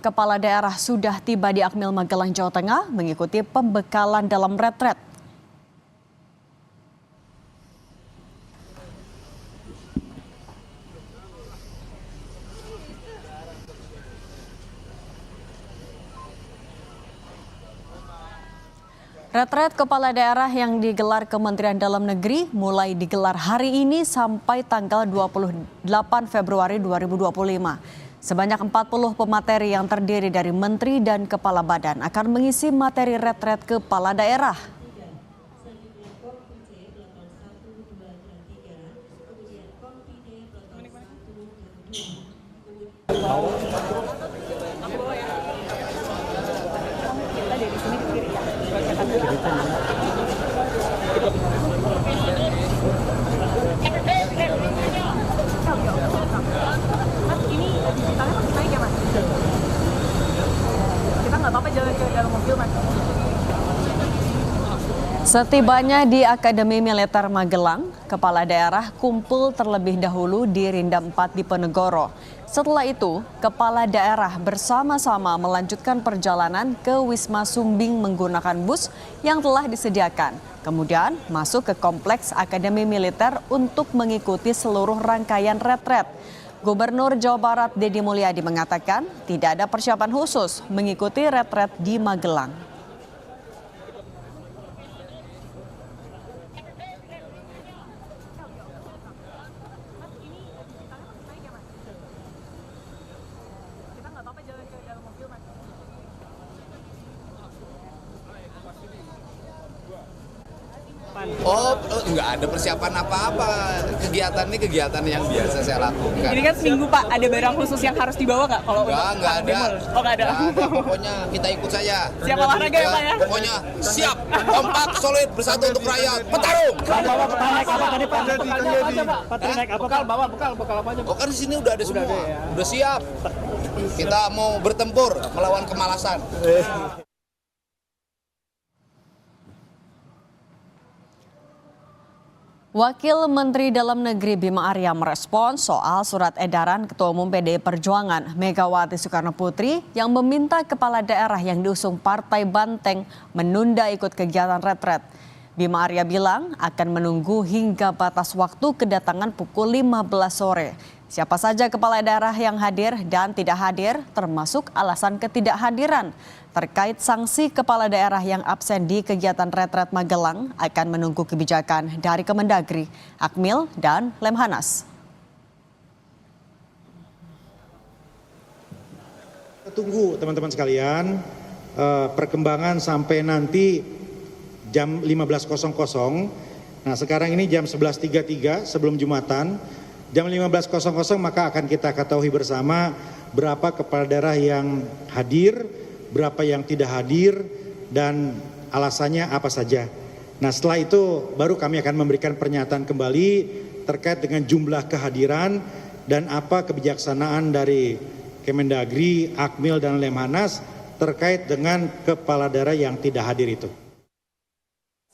Kepala daerah sudah tiba di Akmil Magelang, Jawa Tengah mengikuti pembekalan dalam retret. Retret kepala daerah yang digelar Kementerian Dalam Negeri mulai digelar hari ini sampai tanggal 28 Februari 2025. Sebanyak 40 pemateri yang terdiri dari menteri dan kepala badan akan mengisi materi retret kepala daerah. Setibanya di Akademi Militer Magelang, kepala daerah kumpul terlebih dahulu di Rindam 4 Diponegoro. Setelah itu, kepala daerah bersama-sama melanjutkan perjalanan ke Wisma Sumbing menggunakan bus yang telah disediakan. Kemudian masuk ke kompleks Akademi Militer untuk mengikuti seluruh rangkaian retret. Gubernur Jawa Barat Deddy Mulyadi mengatakan tidak ada persiapan khusus mengikuti retret di Magelang. Oh, nggak ada persiapan apa-apa. Kegiatan ini kegiatan yang biasa saya lakukan. Ini kan seminggu Pak, ada barang khusus yang harus dibawa nggak? Kalau nggak ada. Oh, nggak ada. Pokoknya kita ikut saja. Siap olahraga ya Pak ya? Pokoknya siap, kompak, solid, bersatu untuk rakyat. Petarung. Bawa bekal naik apa tadi Pak? Bekalnya apa aja Pak? Naik apa? Bekal apa aja? Oh kan di sini udah ada semua, udah siap. Kita mau bertempur melawan kemalasan. Wakil Menteri Dalam Negeri Bima Arya merespons soal surat edaran Ketua Umum PDI Perjuangan Megawati Soekarno Putri yang meminta kepala daerah yang diusung Partai Banteng menunda ikut kegiatan retret. Bima Arya bilang akan menunggu hingga batas waktu kedatangan pukul 15 sore. Siapa saja kepala daerah yang hadir dan tidak hadir termasuk alasan ketidakhadiran. Terkait sanksi kepala daerah yang absen di kegiatan retret Magelang akan menunggu kebijakan dari Kemendagri, Akmil, dan Lemhanas. Tunggu teman-teman sekalian perkembangan sampai nanti jam 15.00. Nah sekarang ini jam 11.33 sebelum Jumatan. Jam 15.00 maka akan kita ketahui bersama berapa kepala daerah yang hadir, berapa yang tidak hadir, dan alasannya apa saja. Nah setelah itu baru kami akan memberikan pernyataan kembali terkait dengan jumlah kehadiran dan apa kebijaksanaan dari Kemendagri, Akmil, dan Lemhanas terkait dengan kepala daerah yang tidak hadir itu.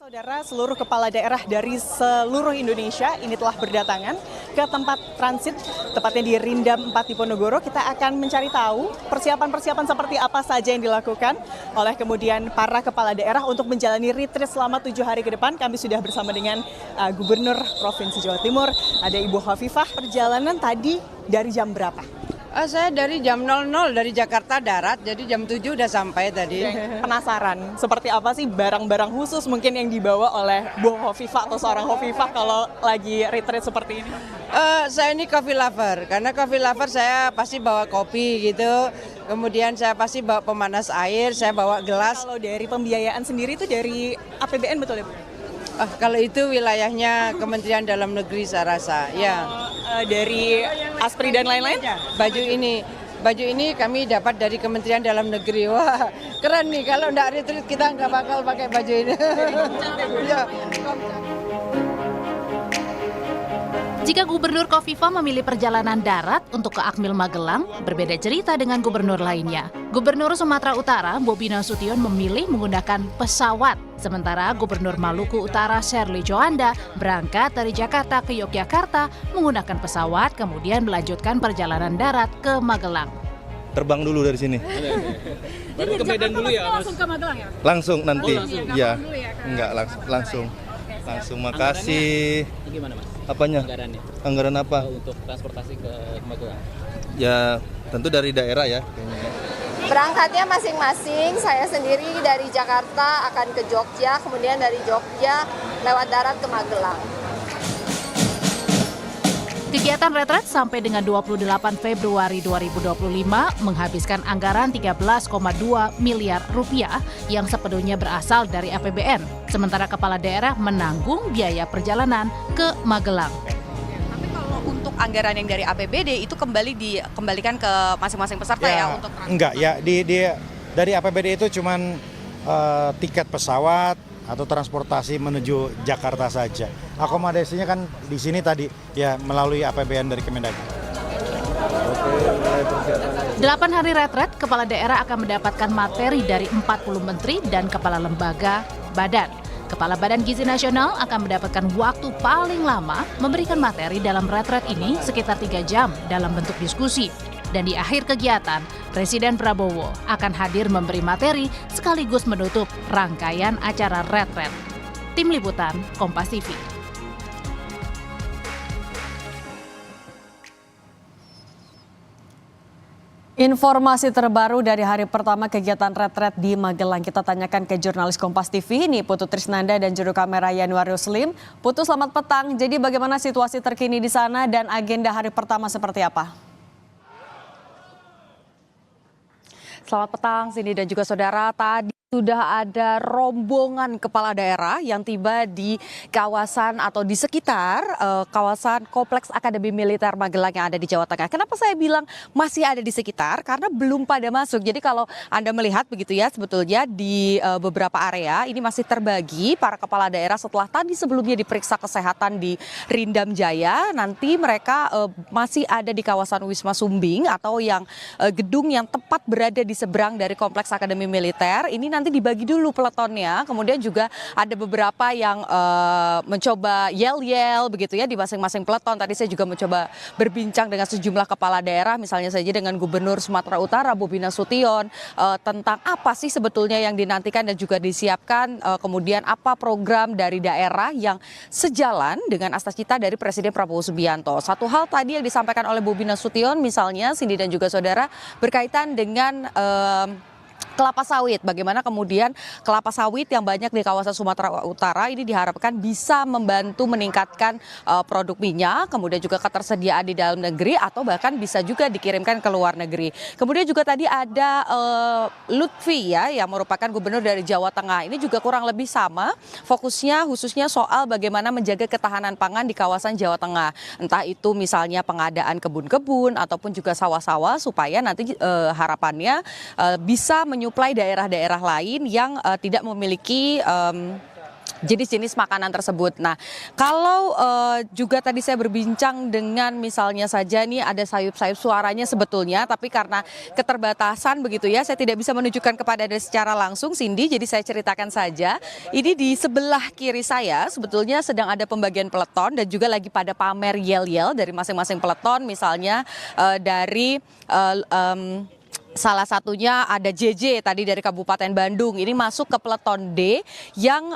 Saudara, seluruh kepala daerah dari seluruh Indonesia ini telah berdatangan ke tempat transit, tepatnya di Rindam 4 Diponegoro. Kita akan mencari tahu persiapan-persiapan seperti apa saja yang dilakukan oleh kemudian para kepala daerah untuk menjalani retreat selama 7 hari ke depan. Kami sudah bersama dengan Gubernur Provinsi Jawa Timur, ada Ibu Hovifah. Perjalanan tadi dari jam berapa? Saya dari jam 00 dari Jakarta darat, jadi jam 7 udah sampai tadi. Penasaran, seperti apa sih barang-barang khusus mungkin yang dibawa oleh Bu Hovifah atau seorang Hovifah kalau lagi retreat seperti ini? Saya ini coffee lover, karena coffee lover saya pasti bawa kopi gitu. Kemudian saya pasti bawa pemanas air, saya bawa gelas. Kalau dari pembiayaan sendiri itu dari APBN betul ya Bu? Kalau itu wilayahnya Kementerian Dalam Negeri saya rasa, ya. Dari Aspri dan lain-lain? Baju ini kami dapat dari Kementerian Dalam Negeri. Wah, keren nih, kalau nggak retreat kita nggak bakal pakai baju ini. Ya. Jika Gubernur Khofifah memilih perjalanan darat untuk ke Akmil Magelang, berbeda cerita dengan gubernur lainnya. Gubernur Sumatera Utara, Bobi Nasution memilih menggunakan pesawat. Sementara Gubernur Maluku Utara, Sherly Joanda, berangkat dari Jakarta ke Yogyakarta menggunakan pesawat, kemudian melanjutkan perjalanan darat ke Magelang. terbang dulu dari sini. Baru ke Medan dulu ya, Mas? Langsung ke Magelang ya? Langsung nanti. langsung. Ya. Dulu ya, Kak? Enggak langsung. Langsung makasih. Gimana Mas? Apanya? Anggarannya Anggaran apa? untuk transportasi ke Magelang. Ya tentu dari daerah ya. Berangkatnya masing-masing, saya sendiri dari Jakarta akan ke Jogja, kemudian dari Jogja lewat darat ke Magelang. Kegiatan retret sampai dengan 28 Februari 2025 menghabiskan anggaran 13,2 miliar rupiah yang sepenuhnya berasal dari APBN. Sementara kepala daerah menanggung biaya perjalanan ke Magelang. Tapi kalau untuk anggaran yang dari APBD itu dikembalikan ke masing-masing peserta ya untuk transportasi? Enggak ya, dari APBD itu cuman tiket pesawat atau transportasi menuju Jakarta saja. Akomodasinya kan di sini tadi ya melalui APBN dari Kemendagri. 8 hari retret, kepala daerah akan mendapatkan materi dari 40 menteri dan kepala lembaga badan. Kepala Badan Gizi Nasional akan mendapatkan waktu paling lama memberikan materi dalam retret ini sekitar 3 jam dalam bentuk diskusi. Dan di akhir kegiatan, Presiden Prabowo akan hadir memberi materi sekaligus menutup rangkaian acara retret. Tim Liputan, Kompas TV. Informasi terbaru dari hari pertama kegiatan retret di Magelang kita tanyakan ke jurnalis Kompas TV ini Putu Trisnanda dan juru kamera Yanuar Ruslim. Putu, selamat petang. Jadi bagaimana situasi terkini di sana dan agenda hari pertama seperti apa? Selamat petang, Cindy dan juga saudara. Tadi sudah ada rombongan kepala daerah yang tiba di kawasan atau di sekitar kawasan Kompleks Akademi Militer Magelang yang ada di Jawa Tengah. Kenapa saya bilang masih ada di sekitar? Karena belum pada masuk. Jadi kalau Anda melihat begitu ya, sebetulnya di beberapa area ini masih terbagi para kepala daerah setelah tadi sebelumnya diperiksa kesehatan di Rindam Jaya. Nanti mereka masih ada di kawasan Wisma Sumbing atau yang gedung yang tepat berada di seberang dari Kompleks Akademi Militer. Ini nanti dibagi dulu peletonnya, kemudian juga ada beberapa yang mencoba yel-yel begitu ya di masing-masing peleton. Tadi saya juga mencoba berbincang dengan sejumlah kepala daerah, misalnya saja dengan Gubernur Sumatera Utara Bobi Nasution tentang apa sih sebetulnya yang dinantikan dan juga disiapkan, kemudian apa program dari daerah yang sejalan dengan cita-cita dari Presiden Prabowo Subianto. Satu hal tadi yang disampaikan oleh Bobi Nasution misalnya, Cindy dan juga saudara, berkaitan dengan kelapa sawit. Bagaimana kemudian kelapa sawit yang banyak di kawasan Sumatera Utara ini diharapkan bisa membantu meningkatkan produk minyak, kemudian juga ketersediaan di dalam negeri atau bahkan bisa juga dikirimkan ke luar negeri. Kemudian juga tadi ada Lutfi ya yang merupakan gubernur dari Jawa Tengah. Ini juga kurang lebih sama fokusnya khususnya soal bagaimana menjaga ketahanan pangan di kawasan Jawa Tengah. Entah itu misalnya pengadaan kebun-kebun ataupun juga sawah-sawah supaya nanti harapannya bisa menyuplai daerah-daerah lain yang tidak memiliki jenis-jenis makanan tersebut. Nah, kalau juga tadi saya berbincang dengan misalnya saja nih ada sayup-sayup suaranya sebetulnya, tapi karena keterbatasan begitu ya, saya tidak bisa menunjukkan kepada Anda secara langsung, Cindy, jadi saya ceritakan saja. Ini di sebelah kiri saya sebetulnya sedang ada pembagian peleton dan juga lagi pada pamer yel-yel dari masing-masing peleton, misalnya dari salah satunya ada JJ tadi dari Kabupaten Bandung. Ini masuk ke peleton D yang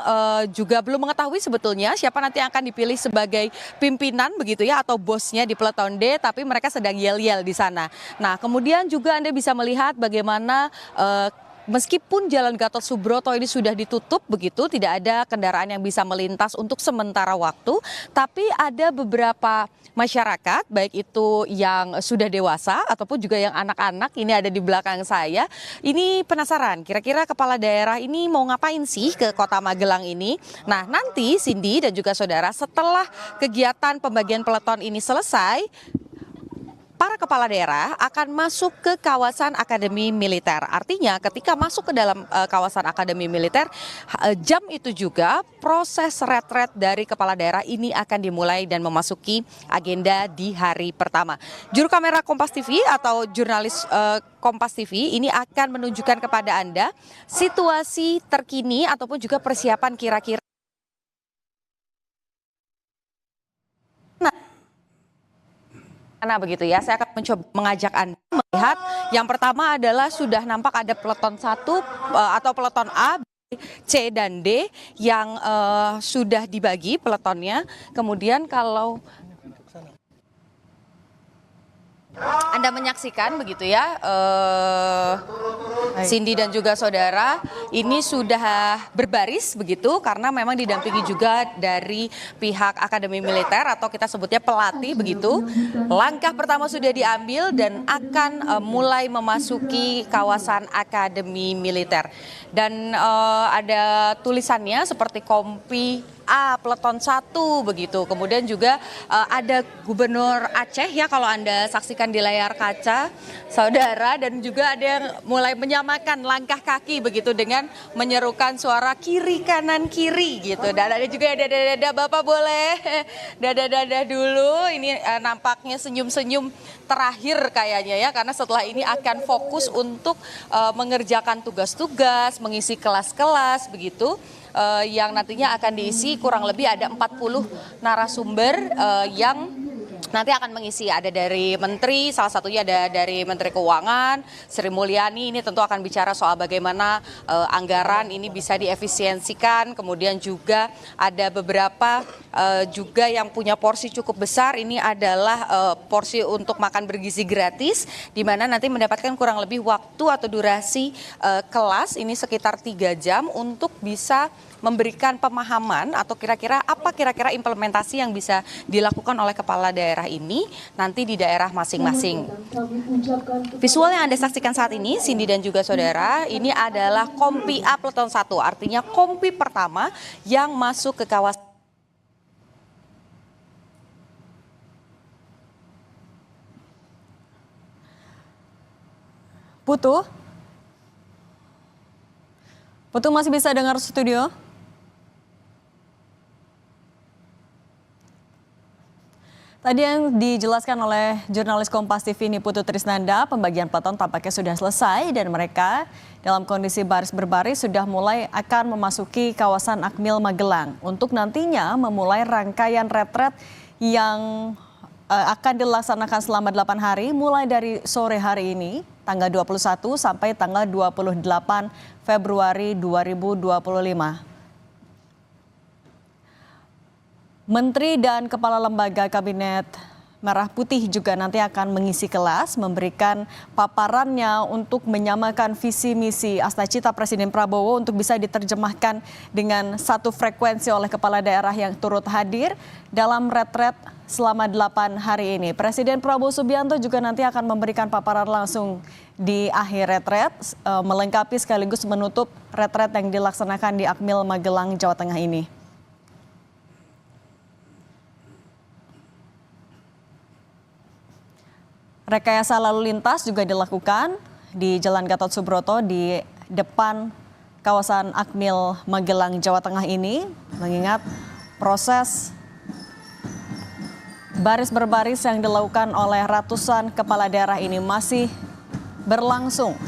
juga belum mengetahui sebetulnya siapa nanti yang akan dipilih sebagai pimpinan begitu ya atau bosnya di peleton D, tapi mereka sedang yel-yel di sana. Nah, kemudian juga Anda bisa melihat bagaimana meskipun Jalan Gatot Subroto ini sudah ditutup begitu, tidak ada kendaraan yang bisa melintas untuk sementara waktu, tapi ada beberapa masyarakat, baik itu yang sudah dewasa ataupun juga yang anak-anak, ini ada di belakang saya, ini penasaran kira-kira kepala daerah ini mau ngapain sih ke Kota Magelang ini. Nah, nanti Cindy dan juga saudara, setelah kegiatan pembagian peleton ini selesai, para kepala daerah akan masuk ke kawasan Akademi Militer. Artinya ketika masuk ke dalam kawasan Akademi Militer, jam itu juga proses retret dari kepala daerah ini akan dimulai dan memasuki agenda di hari pertama. Juru kamera Kompas TV atau jurnalis Kompas TV ini akan menunjukkan kepada Anda situasi terkini ataupun juga persiapan kira-kira. Nah begitu ya, saya akan mencoba mengajak Anda melihat. Yang pertama adalah sudah nampak ada peleton 1 atau peleton A, B, C dan D yang sudah dibagi peletonnya. Kemudian kalau Anda menyaksikan begitu ya, Cindy dan juga saudara, ini sudah berbaris begitu karena memang didampingi juga dari pihak Akademi Militer atau kita sebutnya pelatih begitu. Langkah pertama sudah diambil dan akan mulai memasuki kawasan Akademi Militer. Dan ada tulisannya seperti Kompi A peleton 1 begitu. Kemudian juga ada Gubernur Aceh ya kalau Anda saksikan di layar kaca saudara, dan juga ada yang mulai menyamakan langkah kaki begitu dengan menyerukan suara kiri kanan kiri gitu. Dan ada juga dada-dada, Bapak boleh dada-dada dulu. Ini nampaknya senyum-senyum terakhir kayaknya ya, karena setelah ini akan fokus untuk mengerjakan tugas-tugas, mengisi kelas-kelas begitu. Yang nantinya akan diisi kurang lebih ada 40 narasumber yang nanti akan mengisi. Ada dari Menteri, salah satunya ada dari Menteri Keuangan, Sri Mulyani. Ini tentu akan bicara soal bagaimana anggaran ini bisa diefisiensikan. Kemudian juga ada beberapa juga yang punya porsi cukup besar. Ini adalah porsi untuk makan bergizi gratis, di mana nanti mendapatkan kurang lebih waktu atau durasi kelas ini sekitar 3 jam untuk bisa memberikan pemahaman atau kira-kira implementasi yang bisa dilakukan oleh kepala daerah ini nanti di daerah masing-masing. Visual yang Anda saksikan saat ini, Cindy dan juga saudara, ini adalah Kompi A peleton 1, artinya kompi pertama yang masuk ke kawasan. Putu masih bisa dengar studio? Tadi yang dijelaskan oleh jurnalis Kompas TV ini Putu Trisnanda, pembagian peleton tampaknya sudah selesai dan mereka dalam kondisi baris berbaris sudah mulai akan memasuki kawasan Akmil Magelang untuk nantinya memulai rangkaian retret yang akan dilaksanakan selama 8 hari mulai dari sore hari ini tanggal 21 sampai tanggal 28 Februari 2025. Menteri dan Kepala Lembaga Kabinet Merah Putih juga nanti akan mengisi kelas, memberikan paparannya untuk menyamakan visi misi Astacita Presiden Prabowo untuk bisa diterjemahkan dengan satu frekuensi oleh kepala daerah yang turut hadir dalam retret selama 8 hari ini. Presiden Prabowo Subianto juga nanti akan memberikan paparan langsung di akhir retret, melengkapi sekaligus menutup retret yang dilaksanakan di Akmil Magelang, Jawa Tengah ini. Rekayasa lalu lintas juga dilakukan di Jalan Gatot Subroto di depan kawasan Akmil Magelang, Jawa Tengah ini, mengingat proses baris berbaris yang dilakukan oleh ratusan kepala daerah ini masih berlangsung.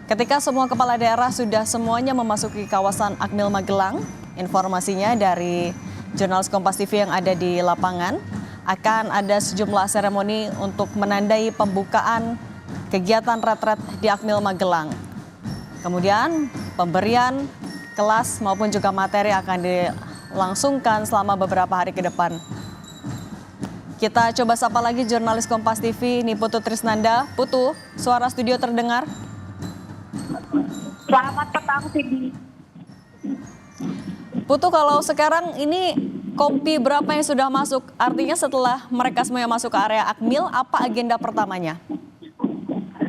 Ketika semua kepala daerah sudah semuanya memasuki kawasan Akmil Magelang, informasinya dari jurnalis Kompas TV yang ada di lapangan, akan ada sejumlah seremoni untuk menandai pembukaan kegiatan retret di Akmil Magelang. Kemudian pemberian kelas maupun juga materi akan dilangsungkan selama beberapa hari ke depan. Kita coba sapa lagi jurnalis Kompas TV, ini Putu Trisnanda. Putu, suara studio terdengar? Selamat petang, Cindy. Putu, kalau sekarang ini kompi berapa yang sudah masuk? Artinya setelah mereka semuanya masuk ke area Akmil, apa agenda pertamanya?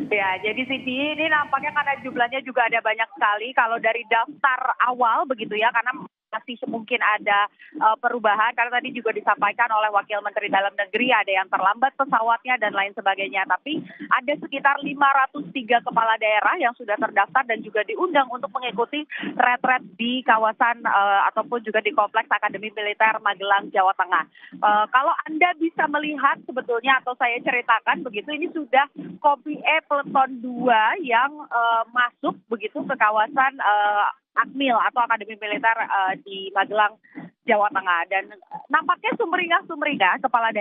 Ya, jadi Cindy, ini nampaknya karena jumlahnya juga ada banyak sekali. Kalau dari daftar awal begitu ya, karena masih mungkin ada perubahan karena tadi juga disampaikan oleh Wakil Menteri Dalam Negeri ada yang terlambat pesawatnya dan lain sebagainya. Tapi ada sekitar 503 kepala daerah yang sudah terdaftar dan juga diundang untuk mengikuti retret di kawasan ataupun juga di Kompleks Akademi Militer Magelang, Jawa Tengah. Kalau Anda bisa melihat sebetulnya atau saya ceritakan begitu, ini sudah Kompi E Peleton 2 yang masuk begitu ke kawasan Akmil atau Akademi Militer di Magelang, Jawa Tengah. Dan nampaknya sumringah kepala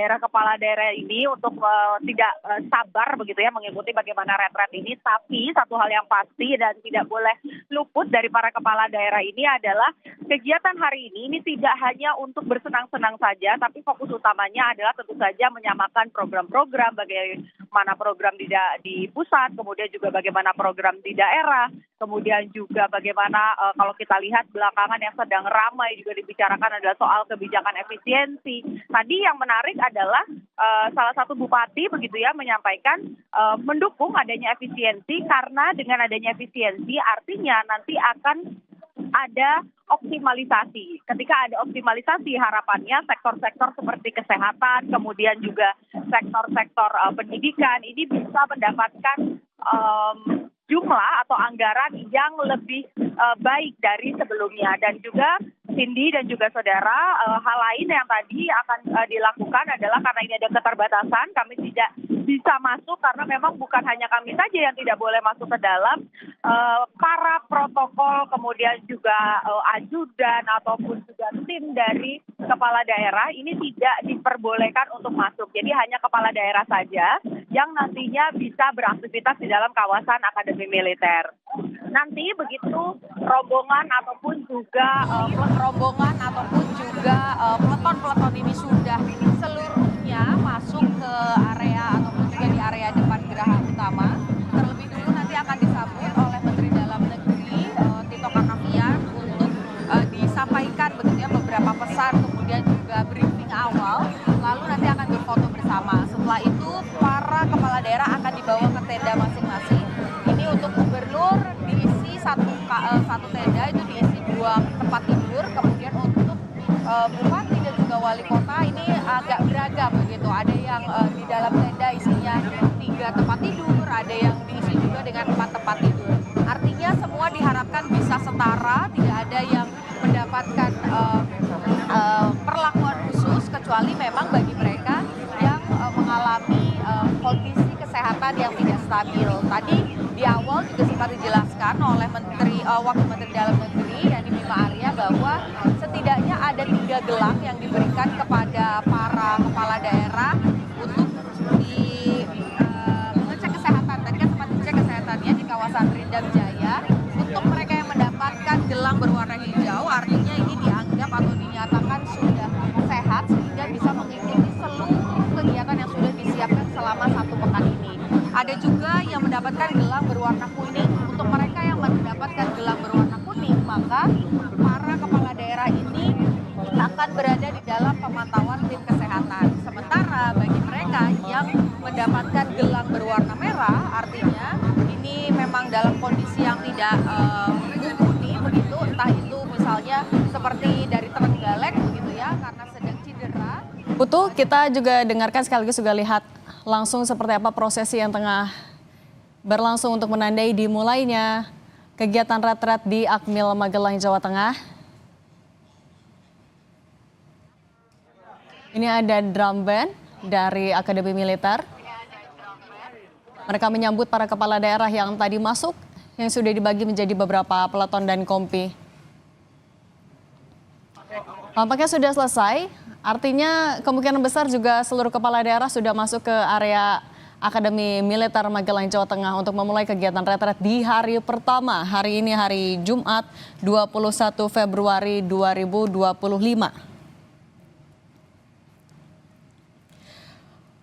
daerah ini untuk tidak sabar begitu ya mengikuti bagaimana retret ini. Tapi satu hal yang pasti dan tidak boleh luput dari para kepala daerah ini adalah kegiatan hari ini tidak hanya untuk bersenang-senang saja, tapi fokus utamanya adalah tentu saja menyamakan program-program, bagaimana program di pusat, kemudian juga bagaimana program di daerah, kemudian juga bagaimana kalau kita lihat belakangan yang sedang ramai juga dibicarakan adalah soal kebijakan efisiensi. Tadi yang menarik adalah salah satu bupati begitu ya menyampaikan mendukung adanya efisiensi karena dengan adanya efisiensi artinya nanti akan ada optimalisasi. Ketika ada optimalisasi harapannya sektor-sektor seperti kesehatan, kemudian juga sektor-sektor pendidikan ini bisa mendapatkan jumlah atau anggaran yang lebih baik dari sebelumnya. Dan juga Cindy dan juga saudara, hal lain yang tadi akan dilakukan adalah karena ini ada keterbatasan, kami tidak bisa masuk karena memang bukan hanya kami saja yang tidak boleh masuk ke dalam, para protokol kemudian juga ajudan ataupun juga tim dari kepala daerah ini tidak diperbolehkan untuk masuk. Jadi hanya kepala daerah saja yang nantinya bisa beraktivitas di dalam kawasan Akademi Militer. Nanti begitu rombongan ataupun juga peleton-peleton ini sudah seluruhnya masuk ke area ataupun juga di area depan geraha utama. Terlebih dulu nanti akan disambut oleh Menteri Dalam Negeri Tito Karnavian untuk disampaikan begitu ya beberapa pesan, kemudian juga briefing awal, lalu nanti akan berfoto bersama. Setelah itu para kepala daerah akan dibawa ke tenda masing-masing. Ini untuk gubernur diisi satu tenda itu diisi 2 tempat tidur, kemudian untuk bupati dan juga wali kota ini agak beragam begitu. Ada yang di dalam tenda isinya 3 tempat tidur, ada yang diisi juga dengan 4 tempat tidur. Artinya semua diharapkan bisa setara, tidak ada yang mendapatkan perlakuan khusus kecuali memang bagi mereka yang mengalami kondisi kesehatan yang tidak stabil. Tadi di awal juga sempat dijelaskan oleh Wakil Menteri Dalam Negeri yakni Bima Arya bahwa setidaknya ada 3 gelang yang diberikan kepada para kepala daerah untuk mengecek kesehatan. Tadi kan sempat dicek kesehatannya di kawasan Rindam Jaya. Untuk mereka yang mendapatkan gelang berwarna hijau, artinya ini dianggap atau dinyatakan sudah sehat sehingga bisa mengikuti seluruh kegiatan yang sudah disiapkan selama 1 pekan ini. Ada juga yang mendapatkan gelang berwarna kuning. Untuk mereka yang mendapatkan gelang berwarna kuning, maka para kepala daerah ini akan berada di dalam pemantauan tim kesehatan. Sementara bagi mereka yang mendapatkan gelang berwarna merah, artinya ini memang dalam kondisi yang tidak mumpuni begitu, entah itu misalnya seperti dari Trenggalek begitu ya, karena sedang cedera. Putu, kita juga dengarkan sekaligus juga lihat langsung seperti apa prosesi yang tengah berlangsung untuk menandai dimulainya kegiatan retret di Akmil Magelang, Jawa Tengah. Ini ada drum band dari Akademi Militer. Mereka menyambut para kepala daerah yang tadi masuk, yang sudah dibagi menjadi beberapa peleton dan kompi. Tampaknya sudah selesai, artinya kemungkinan besar juga seluruh kepala daerah sudah masuk ke area Akademi Militer Magelang, Jawa Tengah untuk memulai kegiatan retret di hari pertama. Hari ini hari Jumat 21 Februari 2025.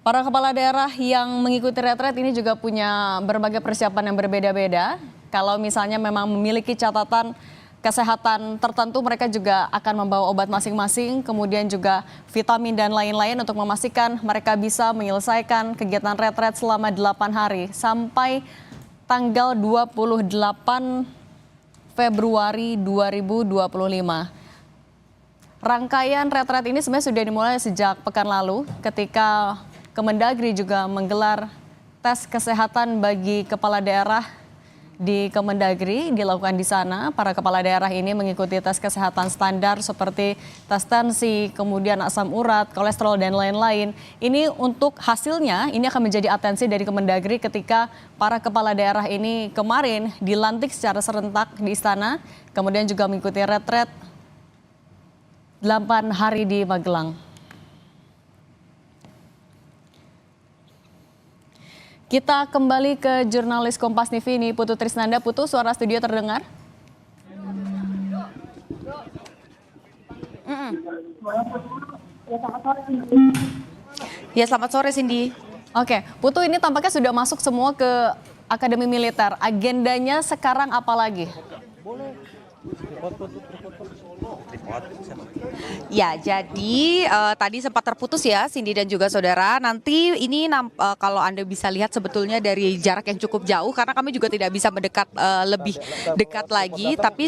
Para kepala daerah yang mengikuti retret ini juga punya berbagai persiapan yang berbeda-beda. Kalau misalnya memang memiliki catatan kesehatan tertentu, mereka juga akan membawa obat masing-masing, kemudian juga vitamin dan lain-lain untuk memastikan mereka bisa menyelesaikan kegiatan retret selama 8 hari sampai tanggal 28 Februari 2025. Rangkaian retret ini sebenarnya sudah dimulai sejak pekan lalu ketika Kemendagri juga menggelar tes kesehatan bagi kepala daerah di Kemendagri dilakukan di sana. Para kepala daerah ini mengikuti tes kesehatan standar seperti tes tensi, kemudian asam urat, kolesterol, dan lain-lain. Ini untuk hasilnya, ini akan menjadi atensi dari Kemendagri ketika para kepala daerah ini kemarin dilantik secara serentak di istana, kemudian juga mengikuti retret 8 hari di Magelang. Kita kembali ke jurnalis Kompas TV ini, Putu Trisnanda. Putu, suara studio terdengar? Ya, selamat sore Cindy. Oke, Putu, ini tampaknya sudah masuk semua ke Akademi Militer. Agendanya sekarang apa lagi? Ya, jadi tadi sempat terputus ya Cindy dan juga saudara. Nanti ini kalau Anda bisa lihat sebetulnya dari jarak yang cukup jauh karena kami juga tidak bisa mendekat lebih dekat lagi. Tapi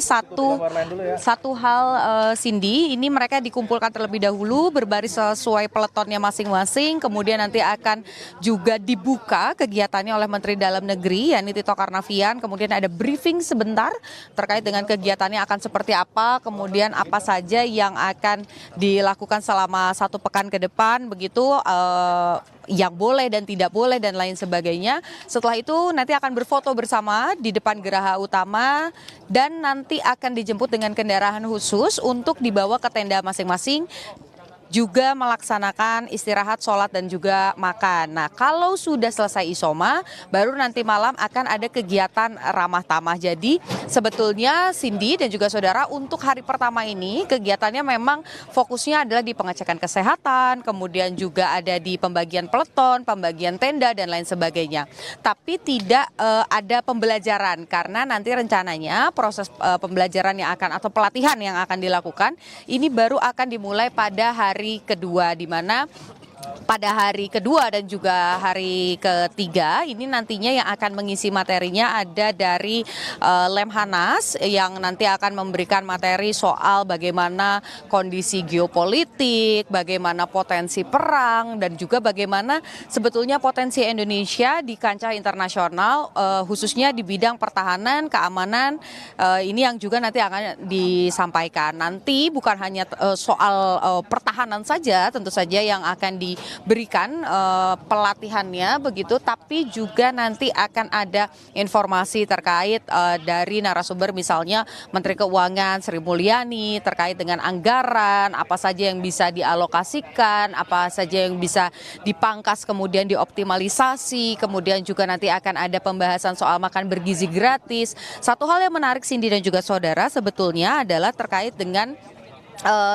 satu hal Cindy, ini mereka dikumpulkan terlebih dahulu berbaris sesuai peletonnya masing-masing. Kemudian nanti akan juga dibuka kegiatannya oleh Menteri Dalam Negeri yakni Tito Karnavian. Kemudian ada briefing sebentar terkait dengan kegiatannya akan seperti apa. Kemudian apa saja yang akan dilakukan selama 1 pekan ke depan begitu, yang boleh dan tidak boleh dan lain sebagainya. Setelah itu nanti akan berfoto bersama di depan geraha utama dan nanti akan dijemput dengan kendaraan khusus untuk dibawa ke tenda masing-masing, juga melaksanakan istirahat, sholat, dan juga makan. Nah, kalau sudah selesai isoma, baru nanti malam akan ada kegiatan ramah tamah. Jadi sebetulnya Cindy dan juga saudara, untuk hari pertama ini kegiatannya memang fokusnya adalah di pengecekan kesehatan, kemudian juga ada di pembagian peleton, pembagian tenda, dan lain sebagainya. Tapi tidak ada pembelajaran, karena nanti rencananya proses pembelajaran yang akan atau pelatihan yang akan dilakukan ini baru akan dimulai pada hari kedua, di mana pada hari kedua dan juga hari ketiga ini nantinya yang akan mengisi materinya ada dari Lemhanas yang nanti akan memberikan materi soal bagaimana kondisi geopolitik, bagaimana potensi perang, dan juga bagaimana sebetulnya potensi Indonesia di kancah internasional, khususnya di bidang pertahanan, keamanan. Ini yang juga nanti akan disampaikan. Nanti bukan hanya soal pertahanan saja tentu saja yang akan diberikan pelatihannya begitu, tapi juga nanti akan ada informasi terkait dari narasumber, misalnya Menteri Keuangan Sri Mulyani terkait dengan anggaran, apa saja yang bisa dialokasikan, apa saja yang bisa dipangkas kemudian dioptimalisasi, kemudian juga nanti akan ada pembahasan soal makan bergizi gratis. Satu hal yang menarik Cindy dan juga saudara sebetulnya adalah terkait dengan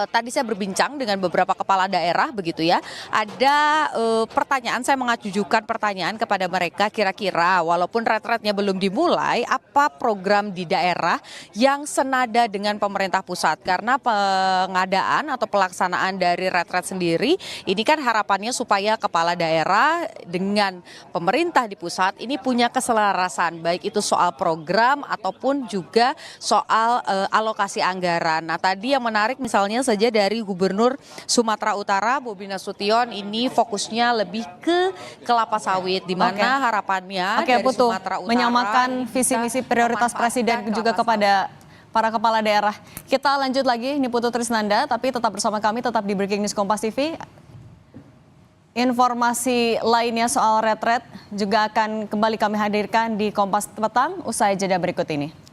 tadi saya berbincang dengan beberapa kepala daerah begitu ya. Ada pertanyaan, saya mengajukan pertanyaan kepada mereka, kira-kira walaupun retretnya belum dimulai, apa program di daerah yang senada dengan pemerintah pusat? Karena pengadaan atau pelaksanaan dari retret sendiri ini kan harapannya supaya kepala daerah dengan pemerintah di pusat ini punya keselarasan, baik itu soal program ataupun juga soal alokasi anggaran. Nah, tadi yang menarik misalnya saja dari Gubernur Sumatera Utara Bobi Nasution, ini fokusnya lebih ke kelapa sawit, di mana harapannya dari Putu, Sumatera Utara menyamakan visi misi prioritas Presiden juga kepada para kepala daerah. Kita lanjut lagi, ini Putu Trisnanda, tapi tetap bersama kami, tetap di Breaking News Kompas TV. Informasi lainnya soal retret juga akan kembali kami hadirkan di Kompas Petang usai jeda berikut ini.